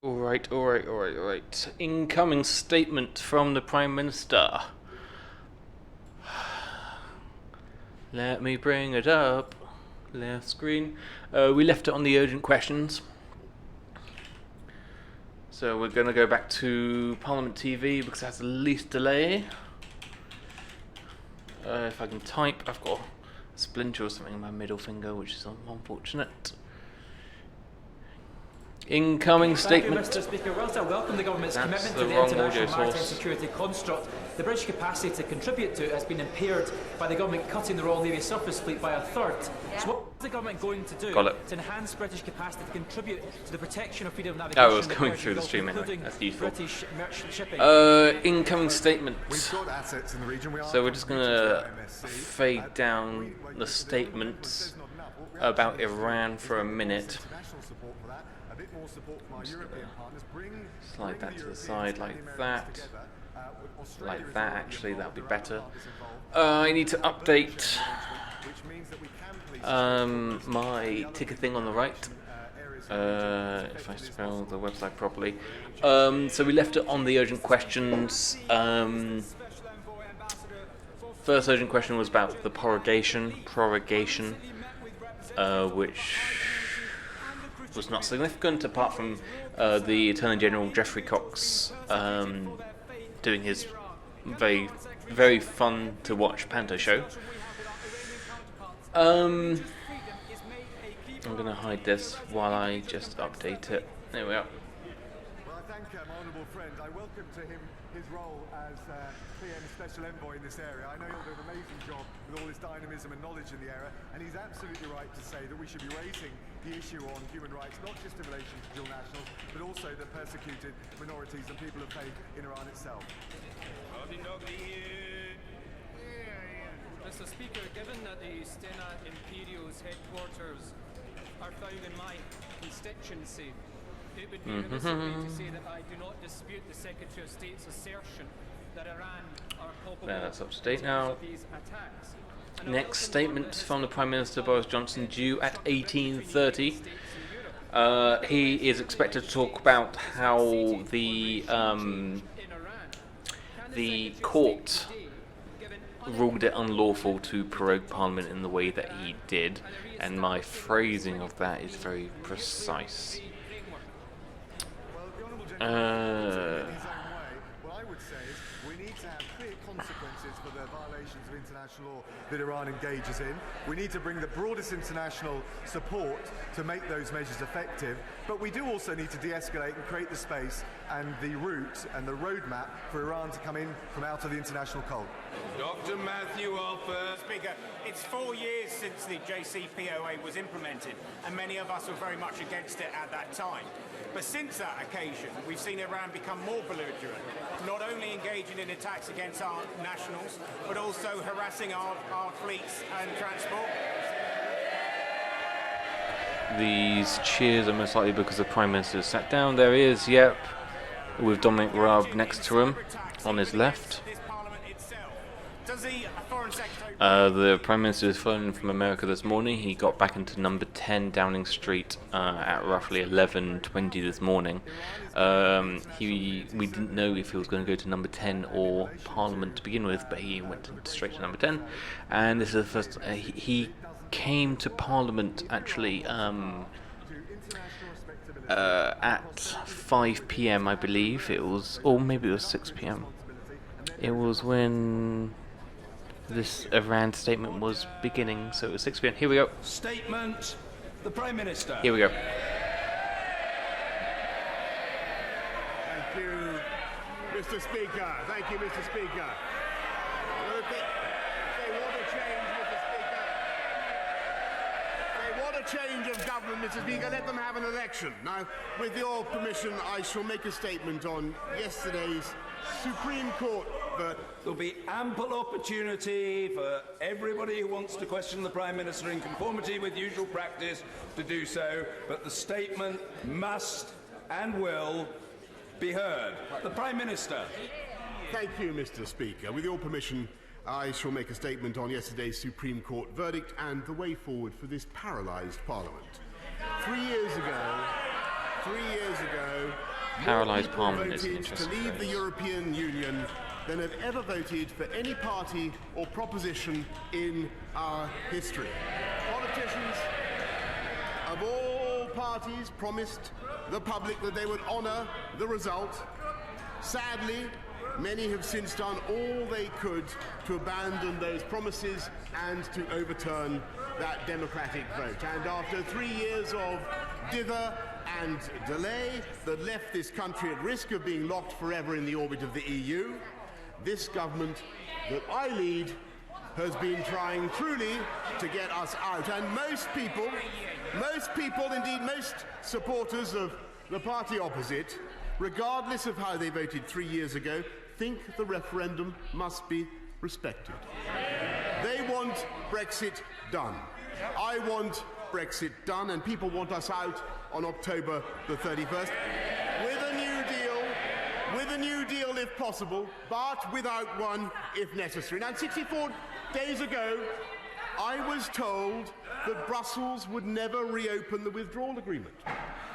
Alright. Incoming statement from the Prime Minister. Let me bring it up. Left screen. We left it on the urgent questions. So we're going to go back to Parliament TV because it has the least delay. If I can type, I've got a splinter or something in my middle finger, which is unfortunate. Incoming statement. Thank you, Mr. Speaker. Whilst I welcome the government's commitment to the international maritime security construct, the British capacity to contribute to it has been impaired by the government cutting the Royal Navy surface fleet by a third. So what is the government going to do to enhance British capacity to contribute to the protection of freedom of navigation? Oh, I was going through the stream anyway. That's useful. British merchant shipping. Incoming statement. We've got assets in the region. So we're just going to fade down the statements about Iran for a minute. Slide that to the side like that. Like that, actually, that'll be better. I need to update my ticker thing on the right. If I spell the website properly. So we left it on the urgent questions. First urgent question was about the prorogation, which was not significant apart from the Attorney General Geoffrey Cox doing his very, very fun to watch panto show. I'm going to hide this while I just update it. There we are. Well, I thank my honourable friend. I welcome to him his role as PM Special Envoy in this area. I know he'll do an amazing job with all his dynamism and knowledge in the area, and he's absolutely right to say that we should be raising the issue on human rights, not just in relation to dual nationals, but also the persecuted minorities and people of faith in Iran itself. Mr. Speaker, given that the Stena Imperial's headquarters are found in my constituency, it would be remiss of me to say that I do not dispute the Secretary of State's assertion that Iran are culpable That's up to date now. of these attacks. Next statement from the Prime Minister Boris Johnson due at 18:30. He is expected to talk about how the court ruled it unlawful to prorogue Parliament in the way that he did, and my phrasing of that is very precise. What I would say is we need to have clear consequences for the violations of international law that Iran engages in. We need to bring the broadest international support to make those measures effective, but we do also need to de-escalate and create the space and the route and the roadmap for Iran to come in from out of the international cold. Dr. Matthew Alpert. Speaker, it's 4 years since the JCPOA was implemented, and many of us were very much against it at that time. But since that occasion, we've seen Iran become more belligerent, not only engaging in attacks against our nationals, but also harassing our fleets and transport. These cheers are most likely because the Prime Minister has sat down. There he is, yep, with Dominic Raab next to him on his left. The Prime Minister was flown in from America this morning. He got back into number 10 Downing Street at roughly 11:20 this morning. We didn't know if he was going to go to number 10 or Parliament to begin with, but he went straight to number 10. And this is the first. He came to Parliament actually at 5 p.m. I believe it was, or maybe it was 6 p.m. It was when this Iran statement was beginning, so it was 6 p.m. Here we go. Statement, the Prime Minister. Here we go. Thank you, Mr. Speaker. Thank you, Mr. Speaker. They want a change, Mr. Speaker. They want a change of government, Mr. Speaker. Let them have an election. Now, with your permission, I shall make a statement on yesterday's Supreme Court verdict. There'll be ample opportunity for everybody who wants to question the Prime Minister in conformity with usual practice to do so, but the statement must and will be heard. The Prime Minister. Thank you, Mr. Speaker. With your permission, I shall make a statement on yesterday's Supreme Court verdict and the way forward for this paralysed Parliament. 3 years ago, Paralysed People Parliament is an voted interesting to leave the phrase. European Union than have ever voted for any party or proposition in our history. Politicians of all parties promised the public that they would honour the result. Sadly, many have since done all they could to abandon those promises and to overturn that democratic vote. And after 3 years of dither and delay that left this country at risk of being locked forever in the orbit of the EU, this government that I lead has been trying truly to get us out. And most people, indeed most supporters of the party opposite, regardless of how they voted 3 years ago, think the referendum must be respected. They want Brexit done. I want Brexit done, and people want us out on October the 31st with a new deal if possible, but without one if necessary. Now, 64 days ago, I was told that Brussels would never reopen the withdrawal agreement.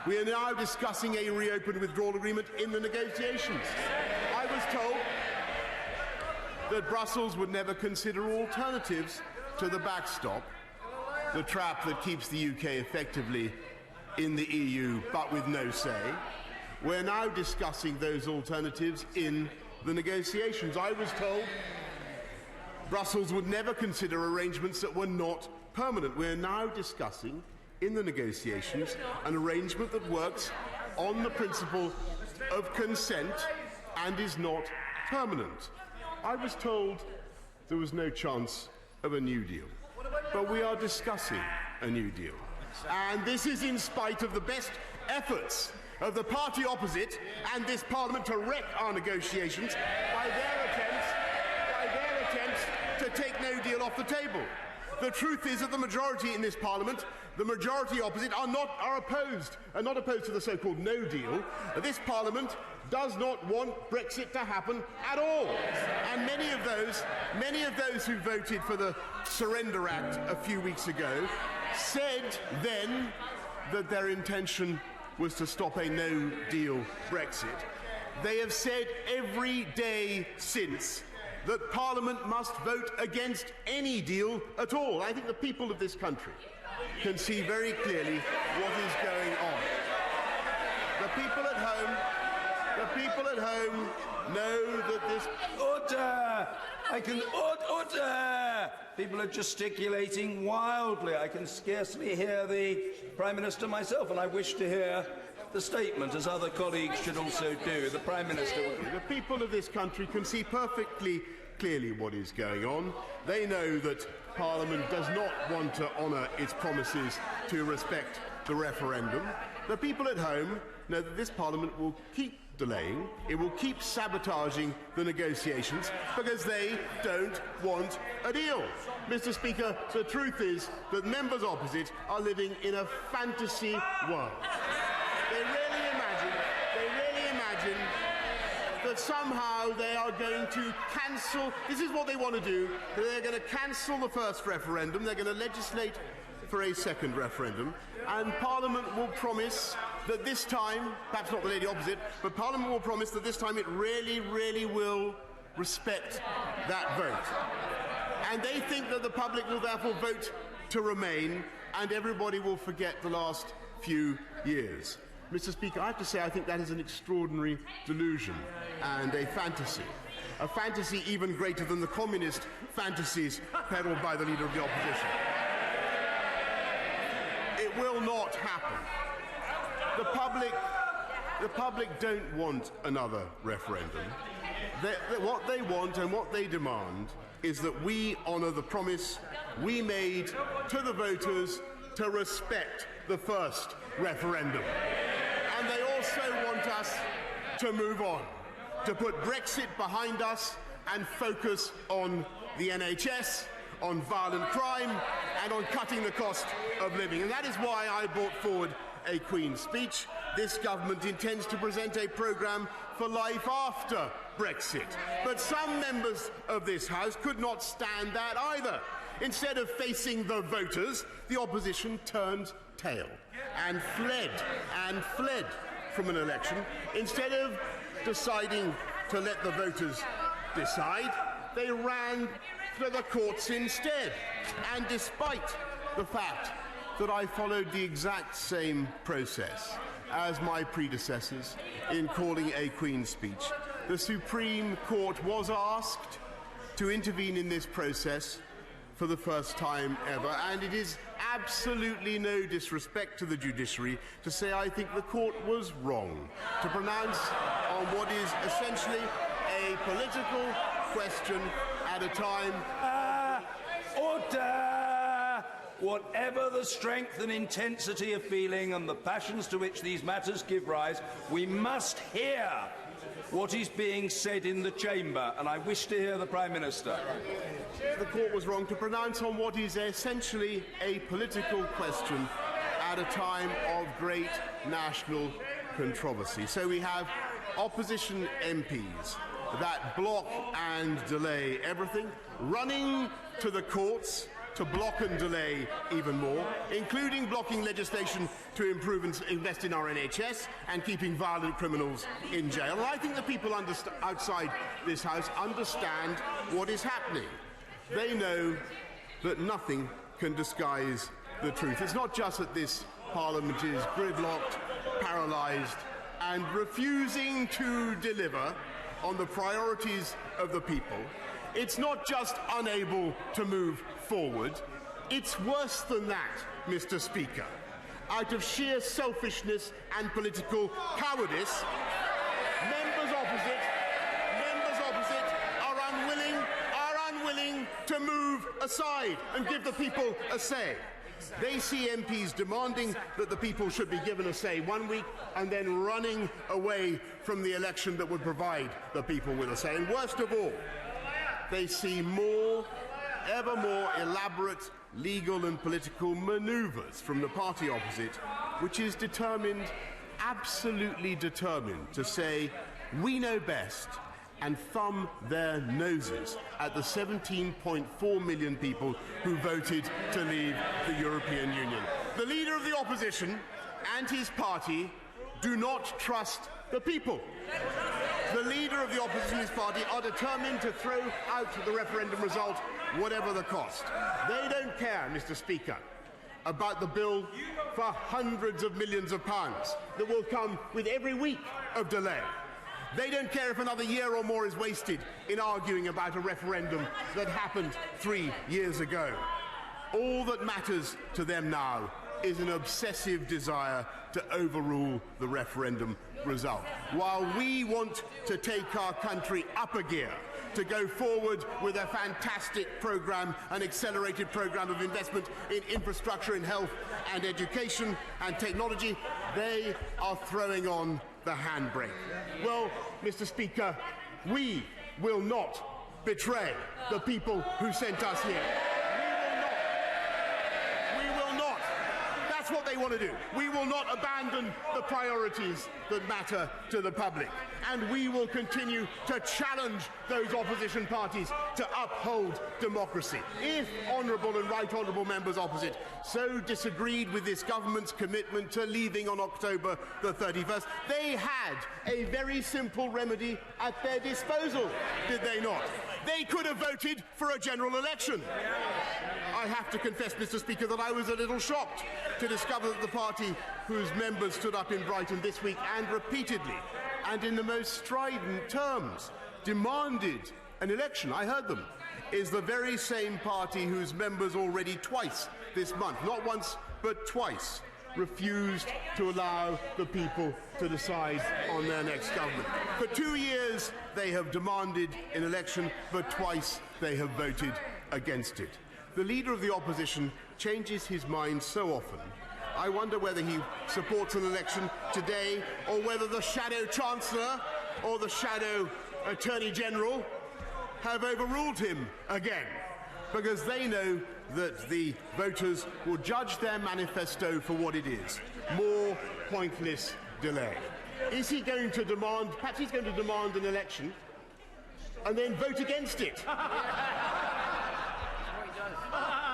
We are now discussing a reopened withdrawal agreement in the negotiations. I was told that Brussels would never consider alternatives to the backstop, the trap that keeps the UK effectively in the EU but with no say. We're now discussing those alternatives in the negotiations. I was told Brussels would never consider arrangements that were not permanent. We're now discussing in the negotiations an arrangement that works on the principle of consent and is not permanent. I was told there was no chance of a new deal, but we are discussing a new deal. And this is in spite of the best efforts of the party opposite and this Parliament to wreck our negotiations by their attempts to take no deal off the table. The truth is that the majority in this Parliament, the majority opposite, are not opposed to the so-called no deal. This Parliament does not want Brexit to happen at all. And many of those who voted for the Surrender Act a few weeks ago said then that their intention was to stop a no-deal Brexit. They have said every day since that Parliament must vote against any deal at all. I think the people of this country can see very clearly what is going on. The people at home know that this... Order! Order! People are gesticulating wildly. I can scarcely hear the Prime Minister myself, and I wish to hear the statement, as other colleagues should also do. The Prime Minister will... The people of this country can see perfectly clearly what is going on. They know that Parliament does not want to honour its promises to respect the referendum. The people at home know that this Parliament will keep delaying, it will keep sabotaging the negotiations because they don't want a deal. Mr. Speaker, the truth is that members opposite are living in a fantasy world. They really imagine that somehow they are going to cancel, this is what they want to do, they're going to cancel the first referendum, they're going to legislate for a second referendum, and Parliament will promise that this time, perhaps not the lady opposite, but Parliament will promise that this time it really, really will respect that vote. And they think that the public will therefore vote to remain, and everybody will forget the last few years. Mr. Speaker, I have to say I think that is an extraordinary delusion and a fantasy even greater than the communist fantasies peddled by the Leader of the Opposition. It will not happen. The public don't want another referendum. What they want and what they demand is that we honour the promise we made to the voters to respect the first referendum. And they also want us to move on, to put Brexit behind us and focus on the NHS, on violent crime, and on cutting the cost of living. And that is why I brought forward a Queen's speech. This government intends to present a programme for life after Brexit. But some members of this House could not stand that either. Instead of facing the voters, the opposition turned tail and fled from an election. Instead of deciding to let the voters decide, they ran for the courts instead. And despite the fact that I followed the exact same process as my predecessors in calling a Queen's speech, the Supreme Court was asked to intervene in this process for the first time ever, and it is absolutely no disrespect to the judiciary to say I think the court was wrong to pronounce on what is essentially a political question at a time. Order! Whatever the strength and intensity of feeling and the passions to which these matters give rise, we must hear what is being said in the chamber, and I wish to hear the Prime Minister. The court was wrong to pronounce on what is essentially a political question at a time of great national controversy. So we have opposition MPs that block and delay everything, running to the courts to block and delay even more, including blocking legislation to improve and invest in our NHS and keeping violent criminals in jail. And I think the people outside this House understand what is happening. They know that nothing can disguise the truth. It's not just that this Parliament is gridlocked, paralysed and refusing to deliver on the priorities of the people. It's not just unable to move forward, it's worse than that, Mr. Speaker. Out of sheer selfishness and political cowardice, members opposite are unwilling to move aside and give the people a say. They see MPs demanding that the people should be given a say one week and then running away from the election that would provide the people with a say. And worst of all, they see ever more elaborate legal and political manoeuvres from the party opposite, which is absolutely determined to say, we know best, and thumb their noses at the 17.4 million people who voted to leave the European Union. The leader of the opposition and his party do not trust the people. The leader of the opposition and his party are determined to throw out the referendum result, whatever the cost. They don't care, Mr. Speaker, about the bill for hundreds of millions of pounds that will come with every week of delay. They don't care if another year or more is wasted in arguing about a referendum that happened 3 years ago. All that matters to them now is an obsessive desire to overrule the referendum result. While we want to take our country up a gear, to go forward with a fantastic programme, an accelerated programme of investment in infrastructure, in health and education and technology, they are throwing on the handbrake. Well, Mr. Speaker, we will not betray the people who sent us here. We will not. That's what they want to do. We will not abandon the priorities that matter to the public. And we will continue to challenge those opposition parties to uphold democracy. If honourable and right honourable members opposite so disagreed with this government's commitment to leaving on October the 31st, they had a very simple remedy at their disposal, did they not? They could have voted for a general election. I have to confess, Mr. Speaker, that I was a little shocked to discover that the party whose members stood up in Brighton this week and repeatedly and in the most strident terms demanded an election, I heard them, is the very same party whose members already twice this month, not once but twice, refused to allow the people to decide on their next government. For 2 years they have demanded an election, but twice they have voted against it. The leader of the opposition changes his mind so often. I wonder whether he supports an election today or whether the shadow chancellor or the shadow attorney general have overruled him again, because they know that the voters will judge their manifesto for what it is: more pointless delay. Is he going to demand, perhaps he's going to demand an election and then vote against it?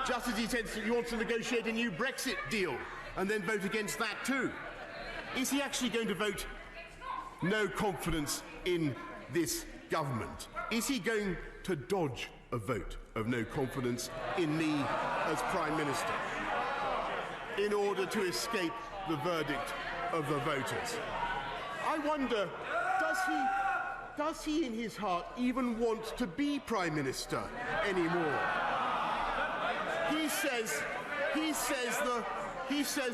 Just as he said he wants to negotiate a new Brexit deal and then vote against that too. Is he actually going to vote no confidence in this government? Is he going to dodge a vote of no confidence in me as Prime Minister in order to escape the verdict of the voters? I wonder, does he in his heart even want to be Prime Minister anymore? He says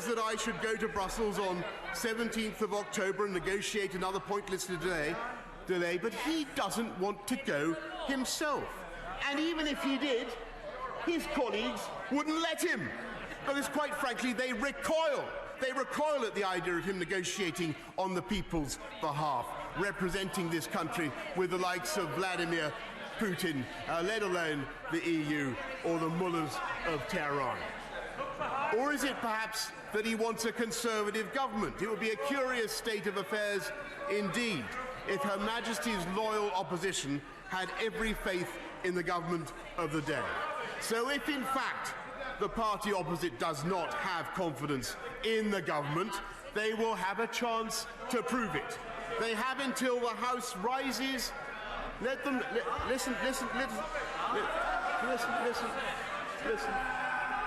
that I should go to Brussels on 17th of October and negotiate another pointless delay, but he doesn't want to go himself. And even if he did, his colleagues wouldn't let him, because quite frankly they recoil. They recoil at the idea of him negotiating on the people's behalf, representing this country with the likes of Vladimir Putin, let alone the EU or the mullahs of Tehran. Or is it perhaps that he wants a conservative government? It would be a curious state of affairs indeed if Her Majesty's loyal opposition had every faith in the government of the day. So if in fact the party opposite does not have confidence in the government, they will have a chance to prove it. They have until the House rises. Let them listen.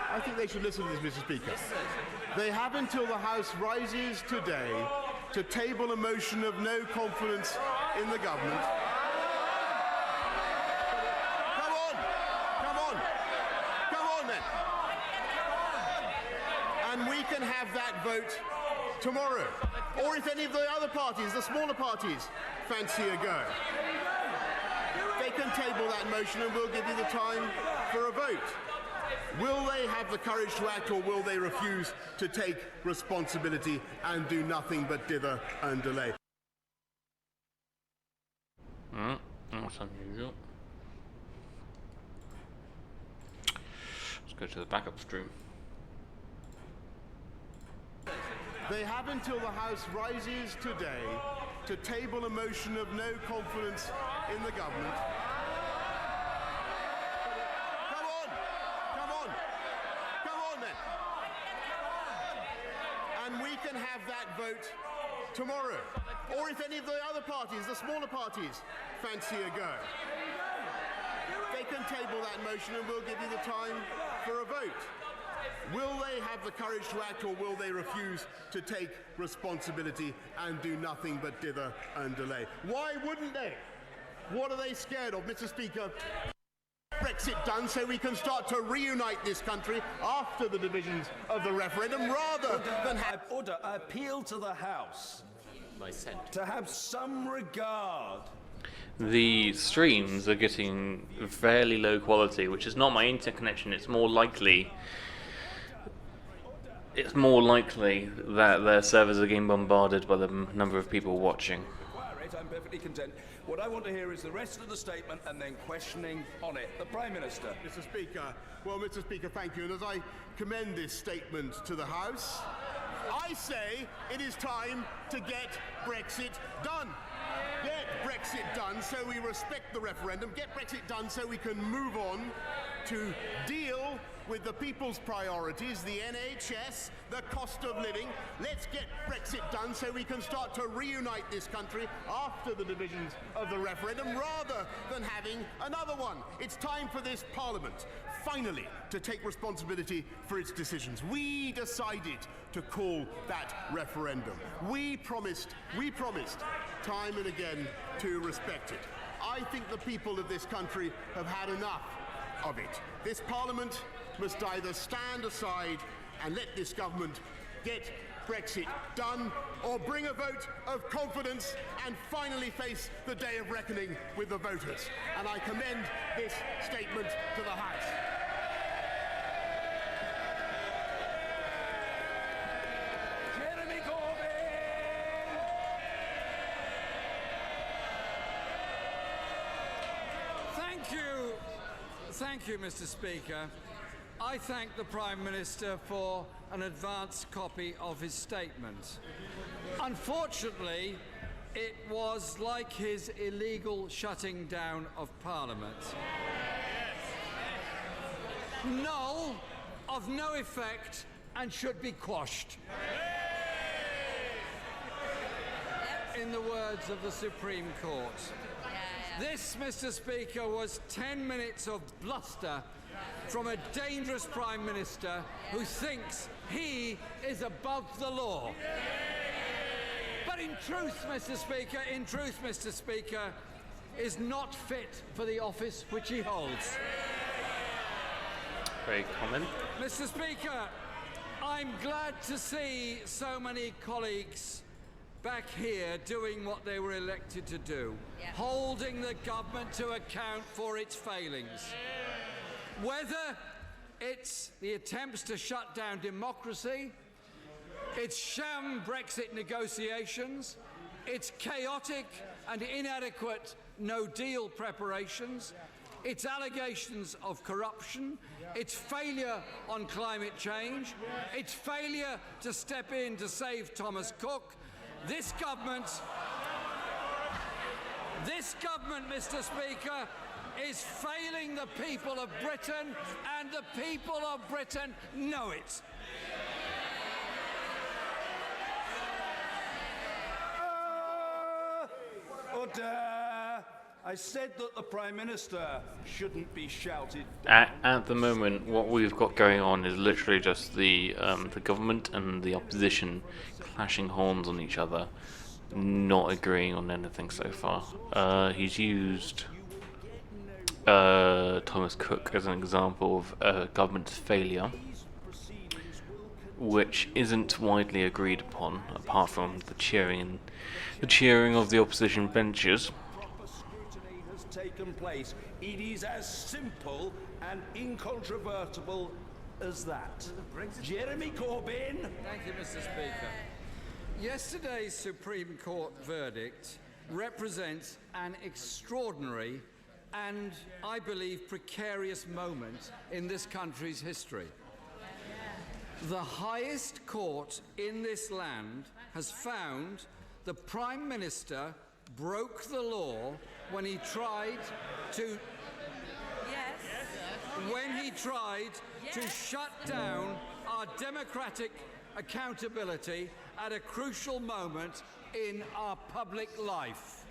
I think they should listen to this, Mr. Speaker. They have until the House rises today to table a motion of no confidence in the government. Come on then. And we can have that vote tomorrow. Or if any of the other parties, the smaller parties, fancy a go, they can table that motion and we'll give you the time for a vote. Will they have the courage to act, or will they refuse to take responsibility and do nothing but dither and delay? That's unusual. Let's go to the backup stream. They have until the House rises today to table a motion of no confidence in the government. Come on then. And we can have that vote tomorrow. Or if any of the other parties, the smaller parties, fancy a go, they can table that motion and we'll give you the time for a vote. Will they have the courage to act, or will they refuse to take responsibility and do nothing but dither and delay? Why wouldn't they? What are they scared of, Mr. Speaker? Brexit done so we can start to reunite this country after the divisions of the referendum, rather than have... Order, I appeal to the House to have some regard. The streams are getting fairly low quality, which is not my internet connection. It's more likely that their servers are getting bombarded by the number of people watching. I'm perfectly content. What I want to hear is the rest of the statement and then questioning on it. The Prime Minister. Mr. Speaker, well, Mr. Speaker, thank you. And as I commend this statement to the House, I say it is time to get Brexit done. Get Brexit done so we respect the referendum. Get Brexit done so we can move on to deal with the people's priorities, the NHS, the cost of living. Let's get Brexit done so we can start to reunite this country after the divisions of the referendum, rather than having another one. It's time for this Parliament, finally, to take responsibility for its decisions. We decided to call that referendum. We promised time and again to respect it. I think the people of this country have had enough of it. This Parliament must either stand aside and let this government get Brexit done, or bring a vote of confidence and finally face the day of reckoning with the voters. And I commend this statement to the House. Thank you, Mr. Speaker. I thank the Prime Minister for an advance copy of his statement. Unfortunately, it was like his illegal shutting down of Parliament. Null, of no effect, and should be quashed. in the words of the Supreme Court. This, Mr. Speaker, was 10 minutes of bluster from a dangerous Prime Minister who thinks he is above the law. But in truth, Mr. Speaker, is not fit for the office which he holds. Very common. Mr. Speaker, I'm glad to see so many colleagues back here doing what they were elected to do, holding the government to account for its failings. Whether it's the attempts to shut down democracy, its sham Brexit negotiations, its chaotic and inadequate no-deal preparations, its allegations of corruption, its failure on climate change, its failure to step in to save Thomas Cook, this government, Mr. Speaker, is failing the people of Britain, and the people of Britain know it. Order! I said that the Prime Minister shouldn't be shouted. At the moment, what we've got going on is literally just the government and the opposition clashing horns on each other, not agreeing on anything so far. He's used Thomas Cook as an example of a government failure, which isn't widely agreed upon, apart from the cheering of the opposition benches. Taken place. It is as simple and incontrovertible as that. Jeremy Corbyn. Thank you, Mr. Speaker. Yesterday's Supreme Court verdict represents an extraordinary and, I believe, precarious moment in this country's history. The highest court in this land has found the Prime Minister broke the law when he tried to shut down our democratic accountability at a crucial moment in our public life.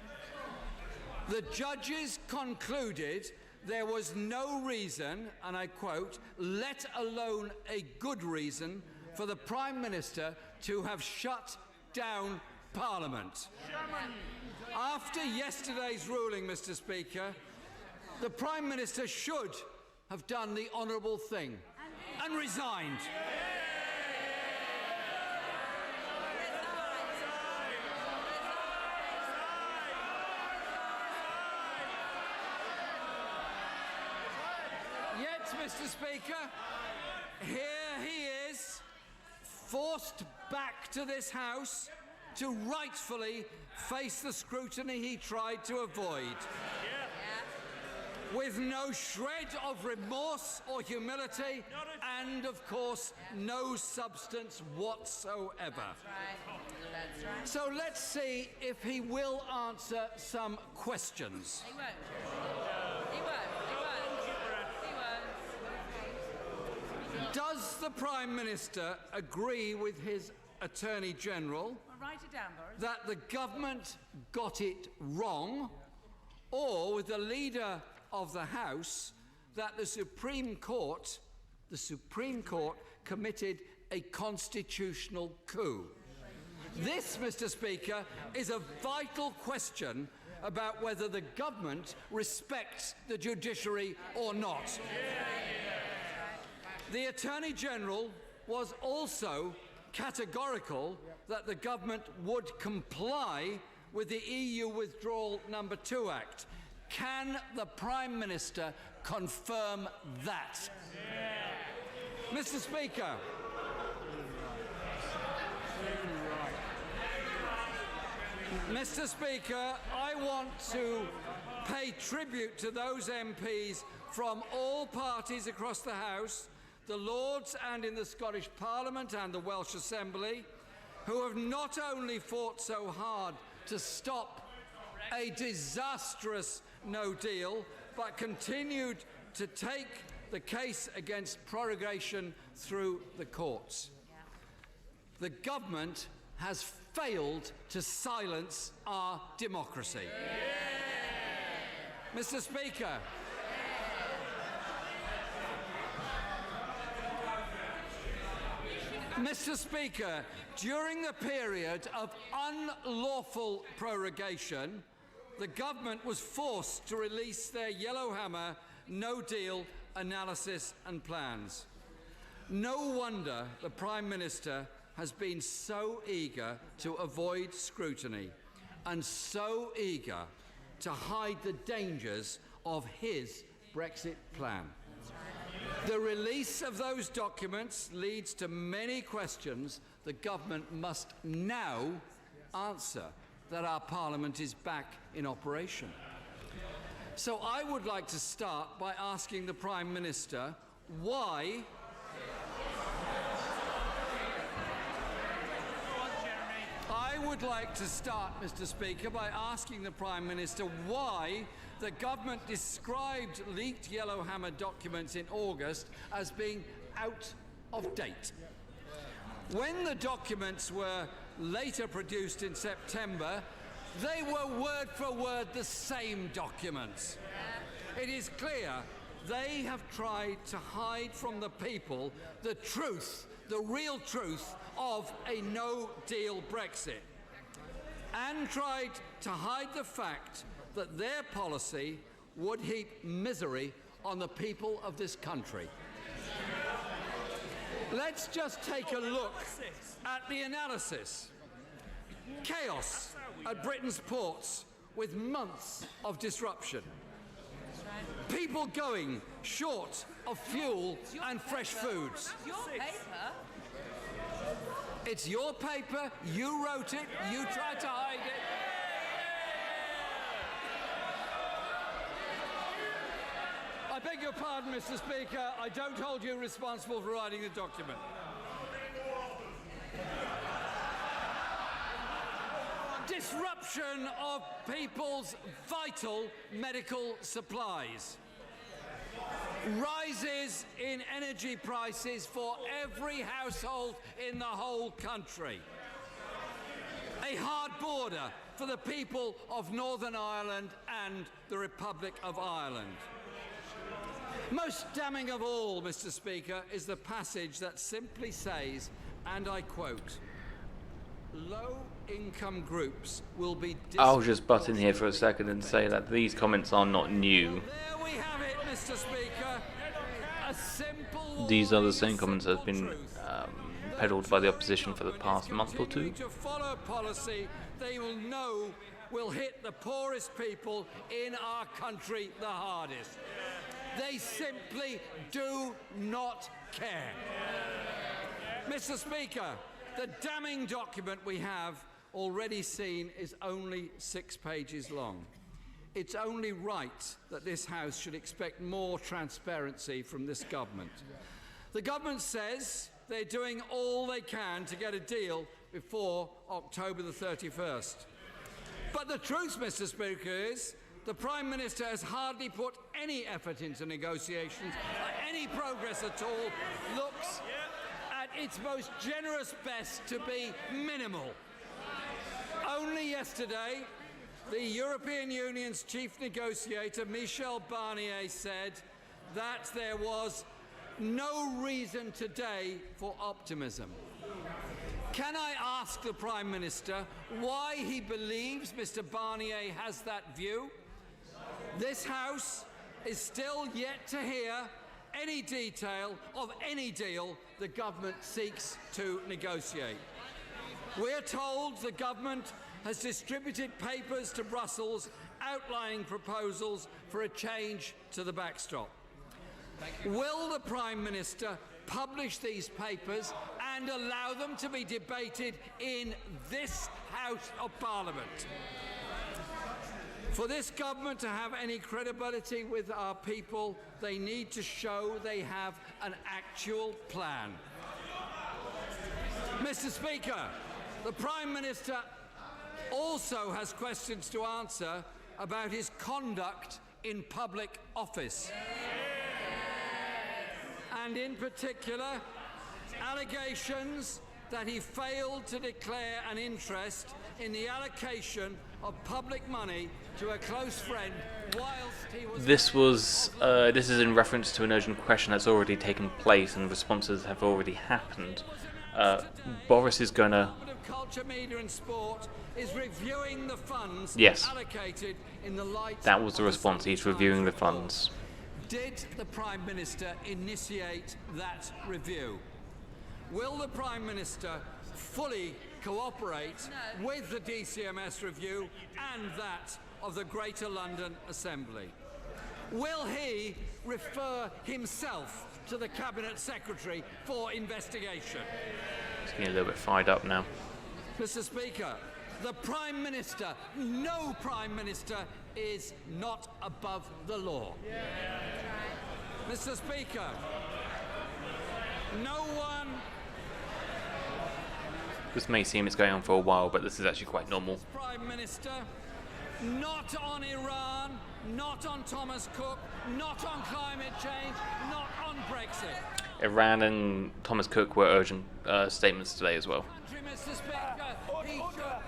The judges concluded there was no reason, and I quote, let alone a good reason, for the Prime Minister to have shut down Parliament. After yesterday's ruling, Mr. Speaker, the Prime Minister should have done the honourable thing and resigned. Yet, Mr. Speaker, here he is, forced back to this House to rightfully face the scrutiny he tried to avoid. With no shred of remorse or humility, and of course, no substance whatsoever. That's right. So let's see if he will answer some questions. He won't. He won't. Does the Prime Minister agree with his Attorney General Well, write it down, Boris. that the government got it wrong, or with the Leader of the House that the Supreme Court committed a constitutional coup? This, Mr. Speaker, is a vital question about whether the government respects the judiciary or not. The Attorney General was also categorical that the government would comply with the EU Withdrawal No. 2 Act. Can the Prime Minister confirm that? Mr. Speaker, I want to pay tribute to those MPs from all parties across the House, the Lords and in the Scottish Parliament and the Welsh Assembly, who have not only fought so hard to stop a disastrous no deal, but continued to take the case against prorogation through the courts. The government has failed to silence our democracy. Mr. Speaker, Mr. Speaker, during the period of unlawful prorogation, the government was forced to release their Yellowhammer no-deal analysis and plans. No wonder the Prime Minister has been so eager to avoid scrutiny and so eager to hide the dangers of his Brexit plan. The release of those documents leads to many questions the government must now answer that our Parliament is back in operation. So I would like to start by asking the Prime Minister why Mr. Speaker, by asking the Prime Minister why the government described leaked Yellowhammer documents in August as being out of date. When the documents were later produced in September, they were word for word the same documents. It is clear they have tried to hide from the people the truth, the real truth of a no-deal Brexit, and tried to hide the fact that their policy would heap misery on the people of this country. Let's just take a look at the analysis. Chaos at Britain's ports with months of disruption. People going short of fuel and fresh foods. Your paper? It's your paper, you wrote it, you tried to hide it. I beg your pardon, Mr. Speaker, I don't hold you responsible for writing the document. Disruption of people's vital medical supplies. Rises in energy prices for every household in the whole country. A hard border for the people of Northern Ireland and the Republic of Ireland. Most damning of all, Mr. Speaker, is the passage that simply says, and I quote, low-income groups will be... I'll just butt in here for a second and say that these comments are not new. There we have it, Mr. Speaker. A simple These are the same comments that have been peddled by the opposition for the past month or two. To follow policy they will know will hit the poorest people in our country the hardest. They simply do not care. Mr. Speaker, the damning document we have already seen is only 6 pages long. It's only right that this House should expect more transparency from this government. The government says they're doing all they can to get a deal before October the 31st. But the truth, Mr. Speaker, is the Prime Minister has hardly put any effort into negotiations. Any progress at all looks at its most generous best to be minimal. Only yesterday, the European Union's chief negotiator, Michel Barnier, said that there was no reason today for optimism. Can I ask the Prime Minister why he believes Mr. Barnier has that view? This House is still yet to hear any detail of any deal the government seeks to negotiate. We're told the government has distributed papers to Brussels outlining proposals for a change to the backstop. Will the Prime Minister publish these papers and allow them to be debated in this House of Parliament? For this government to have any credibility with our people, they need to show they have an actual plan. Mr. Speaker, the Prime Minister also has questions to answer about his conduct in public office. And in particular, allegations that he failed to declare an interest in the allocation of public money to a close friend whilst he was... This is in reference to an urgent question that's already taken place and responses have already happened. Boris is going to... Culture, Media and Sport is reviewing the funds Yes. allocated in the light... That was the response. He's reviewing the funds. Did the Prime Minister initiate that review? Will the Prime Minister fully cooperate with the DCMS review and that of the Greater London Assembly? Will he refer himself to the Cabinet Secretary for investigation? He's getting a little bit fired up now. Mr. Speaker, the Prime Minister, no Prime Minister, is not above the law. Mr. Speaker, no one... This may seem it's going on for a while, but this is actually quite normal. Prime Minister, not on Iran, not on Thomas Cook, not on climate change, not on Brexit. Iran and Thomas Cook were urgent statements today as well. Mr. Speaker, Order.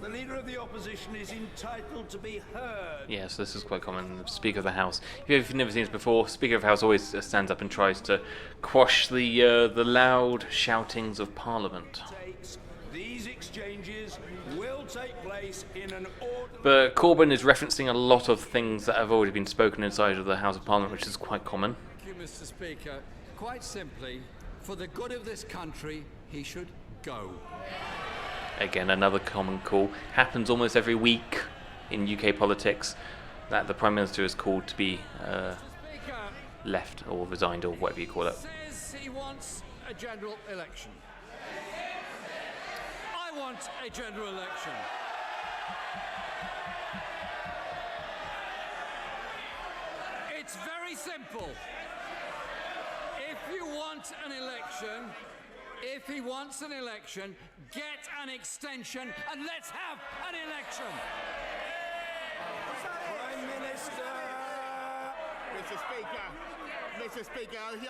The Leader of the Opposition is entitled to be heard. Yes, this is quite common. The Speaker of the House. If you've never seen this before, Speaker of the House always stands up and tries to quash the loud shoutings of Parliament. These exchanges will take place in an order. But Corbyn is referencing a lot of things that have already been spoken inside of the House of Parliament, which is quite common. Thank you, Mr. Speaker. Quite simply, for the good of this country, he should go. Again, another common call. Happens almost every week in UK politics that the Prime Minister is called to be left or resigned or whatever you call it. Says he wants a general election. I want a general election. It's very simple. If you want an election, if he wants an election, get an extension and let's have an election. Prime Minister. Mr. Speaker, here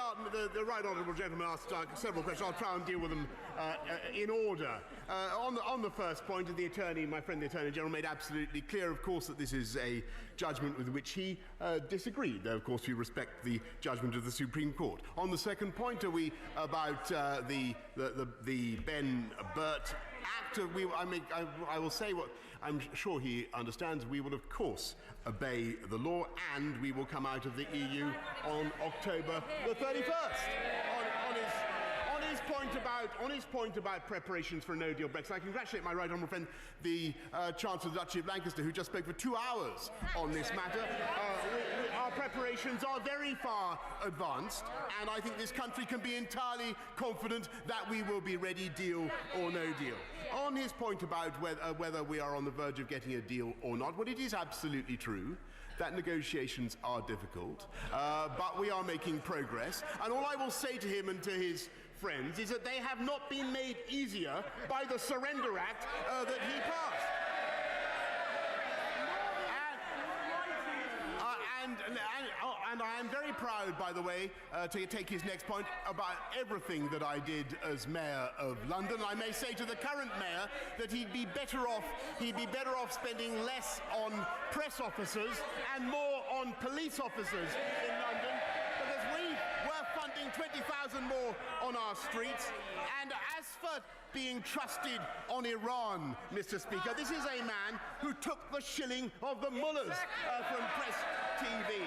the right honourable gentleman asked several questions. I'll try and deal with them in order. On the first point, my friend the Attorney General made absolutely clear, of course, that this is a judgment with which he disagreed. Though, of course, we respect the judgment of the Supreme Court. On the second point, about the Ben Burt Act? I will say what I'm sure he understands. We will, of course, obey the law, and we will come out of the EU on October the 31st. On his point about preparations for a no-deal Brexit, I congratulate my right honourable friend, the Chancellor of the Duchy of Lancaster, who just spoke for 2 hours on this matter. Our preparations are very far advanced, and I think this country can be entirely confident that we will be ready, deal or no deal. On his point about whether we are on the verge of getting a deal or not, well, it is absolutely true that negotiations are difficult, but we are making progress. And all I will say to him and to his friends is that they have not been made easier by the Surrender Act that he passed. And I am very proud, by the way, to take his next point, about everything that I did as Mayor of London. I may say to the current Mayor that he'd be better off spending less on press officers and more on police officers in London, because we're funding 20,000 more on our streets. And as for being trusted on Iran, Mr. Speaker, this is a man who took the shilling of the mullahs from Press TV.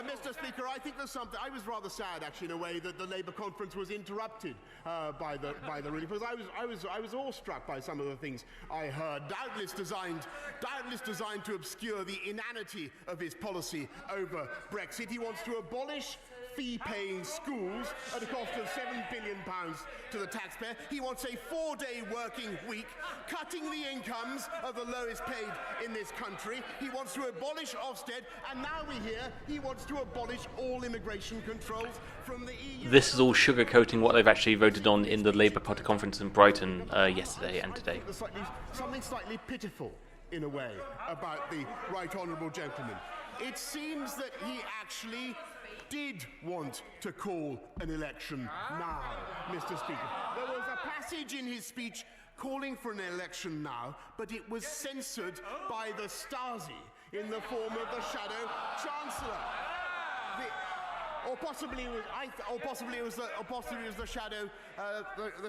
Mr. Speaker, I think there's something. I was rather sad, actually, in a way, that the Labour conference was interrupted by the ruling, because I was awestruck by some of the things I heard, doubtless designed to obscure the inanity of his policy over Brexit. He wants to abolish fee-paying schools at a cost of £7 billion to the taxpayer. He wants a 4-day working week, cutting the incomes of the lowest paid in this country. He wants to abolish Ofsted, and now we hear he wants to abolish all immigration controls from the EU. This is all sugarcoating what they've actually voted on in the Labour Party conference in Brighton yesterday and today. Something slightly pitiful, in a way, about the right honourable gentleman. It seems that he actually did want to call an election now, Mr. Speaker. There was a passage in his speech calling for an election now, but it was censored by the Stasi in the form of the Shadow Chancellor. Or possibly it was the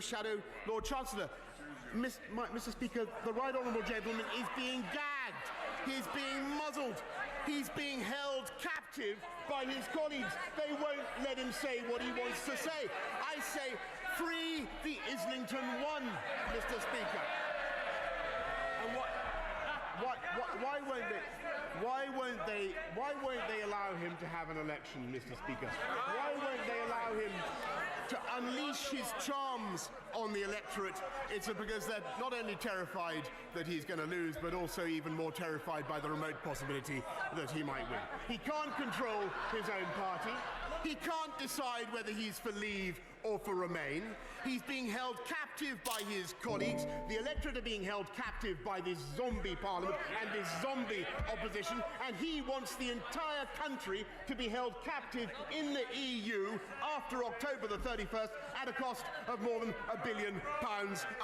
Shadow Lord Chancellor. Mr. Speaker, the right honourable gentleman is being gagged. He's being muzzled. He's being held captive by his colleagues. They won't let him say what he wants to say. I say, free the Islington One, Mr. Speaker. And why won't they allow him to have an election, Mr. Speaker? Why won't they allow him to unleash his charms on the electorate? It's because they're not only terrified that he's going to lose, but also even more terrified by the remote possibility that he might win. He can't control his own party. He can't decide whether he's for Leave or for Remain. He's being held captive by his colleagues. The electorate are being held captive by this zombie parliament and this zombie opposition, and he wants the entire country to be held captive in the EU after October the 31st at a cost of more than £1 billion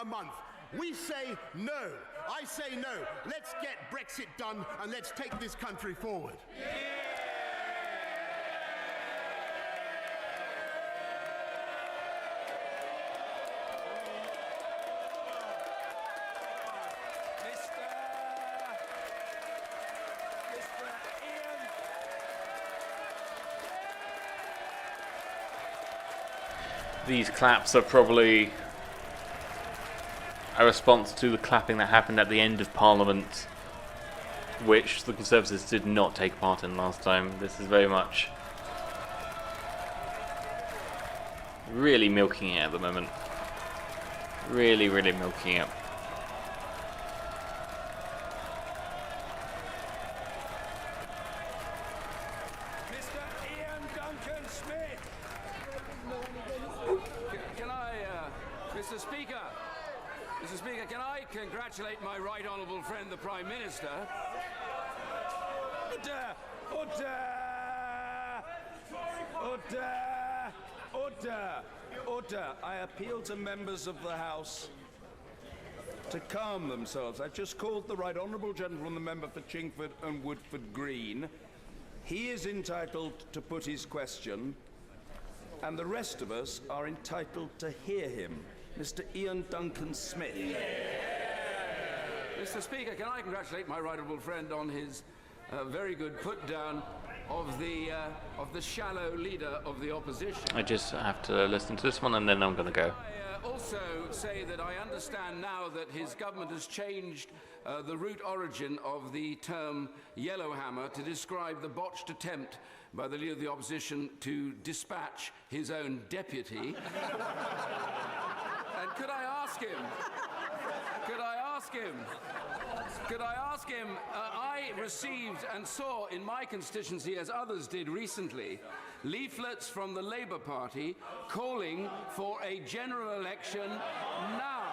a month. We say no. I say no. Let's get Brexit done and let's take this country forward. These claps are probably a response to the clapping that happened at the end of Parliament, which the Conservatives did not take part in last time. This is very much really milking it at the moment. Really, really milking it. Mr. Speaker, can I congratulate my right honourable friend, the Prime Minister? Order. I appeal to members of the House to calm themselves. I've just called the right honourable gentleman, the member for Chingford and Woodford Green. He is entitled to put his question, and the rest of us are entitled to hear him. Mr. Ian Duncan Smith. Mr. Speaker, can I congratulate my right honourable friend on his very good put down of the shallow leader of the opposition. I just have to listen to this one and then I'm going to go. I also say that I understand now that his government has changed the root origin of the term Yellowhammer to describe the botched attempt by the leader of the opposition to dispatch his own deputy. And could I ask him, I received and saw in my constituency, as others did recently, leaflets from the Labour Party calling for a general election now.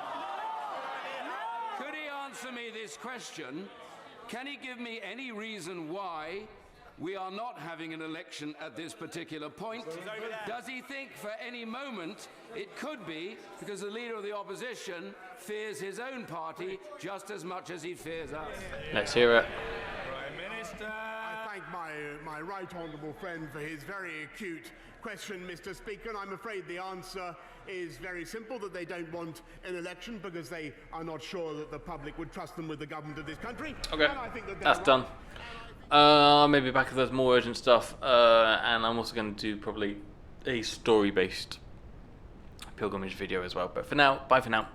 Could he answer me this question? Can he give me any reason why we are not having an election at this particular point? Does he think for any moment it could be because the leader of the opposition fears his own party just as much as he fears us? Let's hear it. Prime Minister. I thank my right honourable friend for his very acute question, Mr. Speaker, and I'm afraid the answer is very simple, that they don't want an election because they are not sure that the public would trust them with the government of this country. Okay, and I think that's done. Maybe back if there's more urgent stuff, and I'm also going to do probably a story-based pilgrimage video as well. But for now, bye for now.